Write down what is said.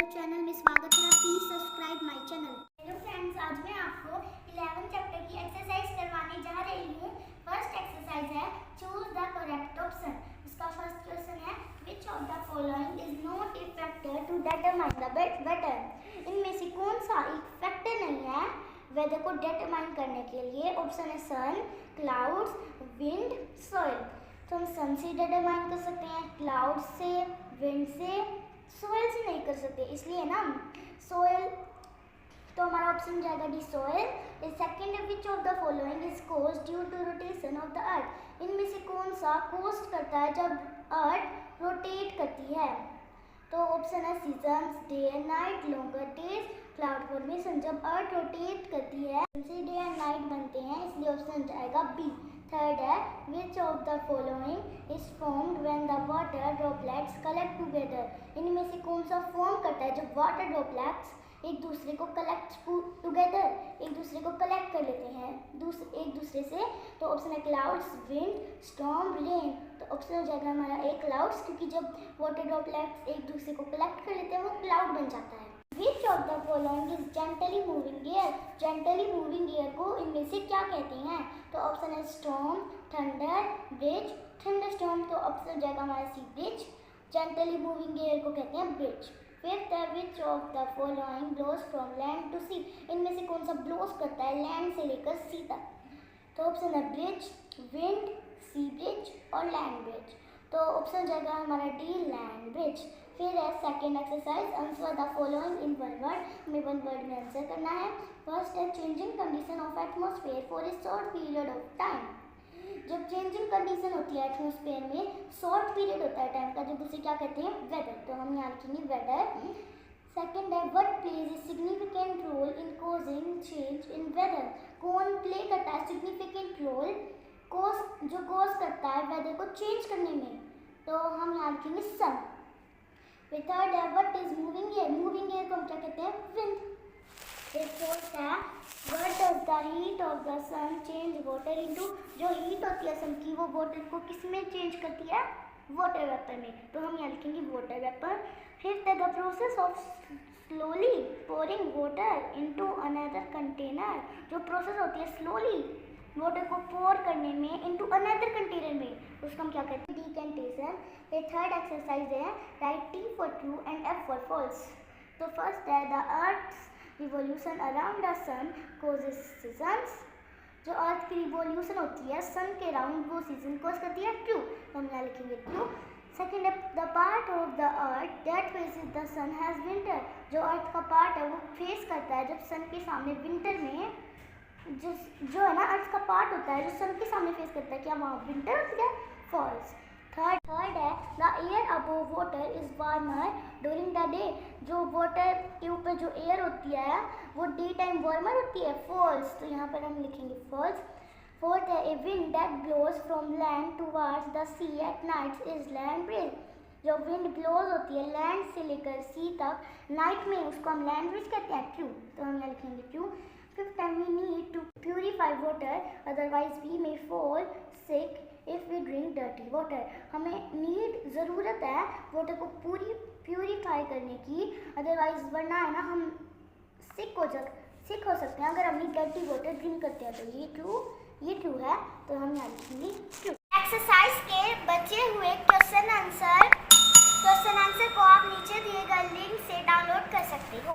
Channel में स्वागत है। Please subscribe my channel. Hello friends, आज मैं आपको 11th चैप्टर की एक्सरसाइज करवाने जा रही हूँ। फर्स्ट एक्सरसाइज है चूज द करेक्ट ऑप्शन। इसका फर्स्ट क्वेश्चन है which of the following is not a factor to determine the weather. इनमें से कौन सा एक फैक्टर नहीं है वेदर को डिटरमाइन करने के लिए। ऑप्शन है सन, क्लाउड्स, विंड, सॉइल। तो हम सन से डिटरमाइन कर सकते हैं, क्लाउड से, विंड से, सोयल से नहीं कर सकते, इसलिए ना सोयल। तो हमारा ऑप्शन जाएगा D, soil. Is second which of the following is caused due to rotation of the earth. इनमें से कौन सा कोस्ट करता है जब अर्थ रोटेट करती है। तो ऑप्शन है seasons, day and night, longer days, cloud formation. जब अर्थ रोटेट करती है उनसे डे एंड नाइट बनते हैं, इसलिए ऑप्शन जाएगा बी। थर्ड है which of the following is formed when the water droplets collect together. इनमें से कौन सा फॉर्म करता है जब वाटर ड्रॉपलेट्स एक दूसरे को कलेक्ट टुगेदर, एक दूसरे को कलेक्ट कर लेते हैं एक दूसरे से। तो ऑप्शन है क्लाउड्स, विंड, स्टॉर्म, रेन। तो ऑप्शन हो जाएगा हमारा ए, क्लाउड्स, क्योंकि जब वाटर ड्रॉपलेट्स एक दूसरे को कलेक्ट कर लेते हैं वो क्लाउड बन जाता है। Which of the following is gently moving air. Gently moving air को इनमें से क्या कहते हैं। तो ऑप्शन है स्टॉर्म, थंडर, ब्रिज, थंडरस्टॉर्म। तो ऑप्शन हो जाएगा हमारा C, breeze. Gently moving air को कहते हैं ब्रिज। फिफ्थ है which of the following blows from land to sea. इनमें से कौन सा ब्लोज करता है लैंड से लेकर सी तक। तो ऑप्शन है ब्रिज, विंड, सी ब्रिज और लैंड ब्रिज। तो ऑप्शन जाएगा हमारा डी, लैंड ब्रिज। फिर है second exercise answer the following in one word. हमें वन वर्ड में आंसर करना है। फर्स्ट है changing condition of atmosphere for a short period of time. जब चेंजिंग कंडीशन होती है एटमॉस्फेयर में, शॉर्ट पीरियड होता है टाइम का, जब उसे क्या कहते हैं वेदर। तो हम यहाँ लिखेंगे वेदर। सेकेंड है what plays a significant role in causing change in weather. कौन प्ले करता है सिग्निफिकेंट रोल, जो कॉज करता है वेदर को चेंज करने में। तो हम यहाँ लिखेंगे सन। फिर थर्ड है what is moving air. Moving air को हम क्या कहते हैं विंड। फिर फोर्थ है what does the heat of the sun change water into. जो हीट होती है सन की वो वाटर को किस में चेंज करती है, वाटर वेपर में। तो हम यहाँ लिखेंगे वाटर वेपर। फिफ्थ है the process of slowly pouring water into another container. जो प्रोसेस होती है स्लोली वाटर को पोर करने में इनटू अनदर कंटेनर में, उसको हम क्या कहते हैं डिकेंटेशन। फिर थर्ड एक्सरसाइज है write T for true and F for false. तो फर्स्ट है the earth's revolution around the sun causes seasons. जो अर्थ की रिवॉल्यूशन होती है सन के अराउंड वो सीजन कॉज करती है, ट्रू। तो हम यहाँ लिखेंगे ट्रू। सेकेंड है the part of the earth that faces the sun has winter. जो अर्थ का पार्ट है वो फेस करता है जब सन के सामने विंटर में, जो है ना अर्थ का पार्ट होता है जो सन के सामने फेस करता है, क्या वहाँ विंटर होती है, फॉल्स। थर्ड है the air above water is warmer during the day. जो वाटर के ऊपर जो एयर होती है वो डे टाइम वार्मर होती है, फॉल्स। तो यहाँ पर हम लिखेंगे फॉल्स। फोर्थ है a wind that blows from land towards the sea at night is land breeze. जो विंड ब्लोज होती है लैंड से लेकर सी तक नाइट में, उसको हम लैंड ब्रीज कहते हैं, ट्रू। तो हम यहाँ लिखेंगे true. Fifth time we need to purify water otherwise we may fall sick if we drink dirty water. हमें नीड ज़रूरत है वाटर को पूरी प्यूरिफाई करने की, अदरवाइज वरना है ना हम सिक हो सकते हैं अगर हम डर्टी वाटर ड्रिंक करते हैं। तो ये ट्रू है। तो हम यहाँ लिखेंगे ट्रू। एक्सरसाइज के बचे हुए क्वेश्चन आंसर को आप नीचे दिए गए